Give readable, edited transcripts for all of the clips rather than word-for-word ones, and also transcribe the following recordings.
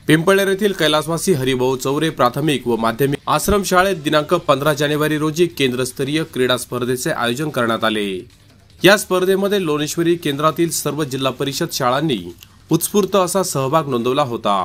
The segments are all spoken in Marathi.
पिंपळनेर येथील कैलासवासी हरिभाऊ चौरे प्राथमिक व माध्यमिक आश्रम शाळेत दिनांक 15 जानेवारी रोजी केंद्रस्तरीय क्रीडा स्पर्धेचे आयोजन करण्यात आले। या स्पर्धेमध्ये लोणेश्वरी केंद्रातील सर्व जिल्हा परिषद शाळांनी उत्स्फूर्त असा सहभाग नोंदवला होता।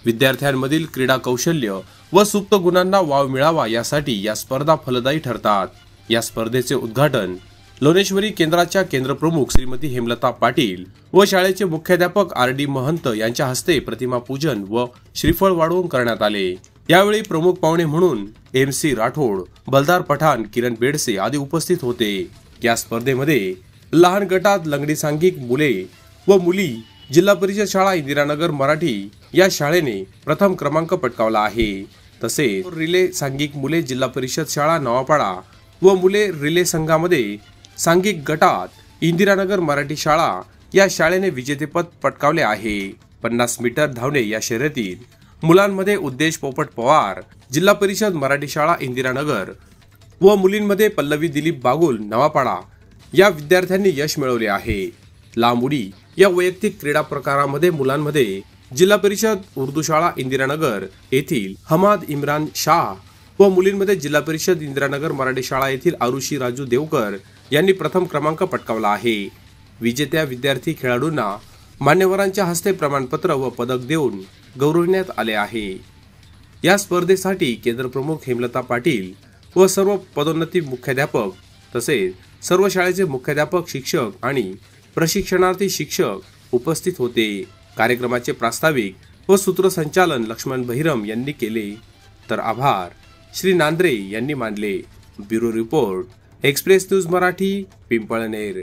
विद्यार्थ्यांमधील क्रीडा कौशल्य व सुप्त गुणांना वाव मिळावा यासाठी या स्पर्धा फलदायी ठरतात। या स्पर्धेचे उद्घाटन लोणेश्वरी केंद्राच्या केंद्रप्रमुख श्रीमती हेमलता पाटील व शाळेचे मुख्याध्यापक आर.डी. महंत यांच्या हस्ते प्रतिमा पूजन व श्रीफळ वाढवून करण्यात आले। यावेळी प्रमुख पाहुणे म्हणून एम.सी. राठोड, बलदार पठाण, किरण बेडसे आदी उपस्थित होते। या स्पर्धेमध्ये लहान गटात लंगडी सांघिक मुले व मुली जिल्हा परिषद शाळा इंदिरानगर मराठी या शाळेने प्रथम क्रमांक पटकावला आहे। तसेच रिले सांघिक मुले जिल्हा परिषद शाळा नवापाडा व मुले रिले संघामध्ये सांघिक गटात इंदिरानगर मराठी शाळा या शाळेने विजेतेपद पटकावले आहे। 50 मीटर धावणे या शर्यतीत मुलांमध्ये उद्देश पोपट पवार जिल्हा परिषद मराठी शाळा इंदिरानगर व मुलींमध्ये पल्लवी दिलीप बागुल नवापाडा या विद्यार्थ्यांनी यश मिळवले आहे। लांब उडी या वैयक्तिक क्रीडा प्रकारामध्ये मुलांमध्ये जिल्हा परिषद उर्दू शाळा इंदिरानगर येथील हमाद इम्रान शाह व मुलींमध्ये जिल्हा परिषद इंदिरानगर मराठी शाळा येथील आरुषी राजू देवकर यांनी प्रथम क्रमांक पटकावला आहे। विजेत्या विद्यार्थी खेळाडूंना मान्यवरांच्या हस्ते प्रमाणपत्र व पदक देऊन गौरविण्यात आले आहे। या स्पर्धेसाठी केंद्रप्रमुख हेमलता पाटील व सर्व पदोन्नती मुख्याध्यापक तसेच सर्व शाळेचे मुख्याध्यापक, शिक्षक आणि प्रशिक्षणार्थी शिक्षक उपस्थित होते। कार्यक्रमाचे प्रास्ताविक व सूत्रसंचालन लक्ष्मण बहिरम यांनी केले तर आभार श्री नांद्रे यांनी मानले। Bureau report, express news Marathi, Pimpalner.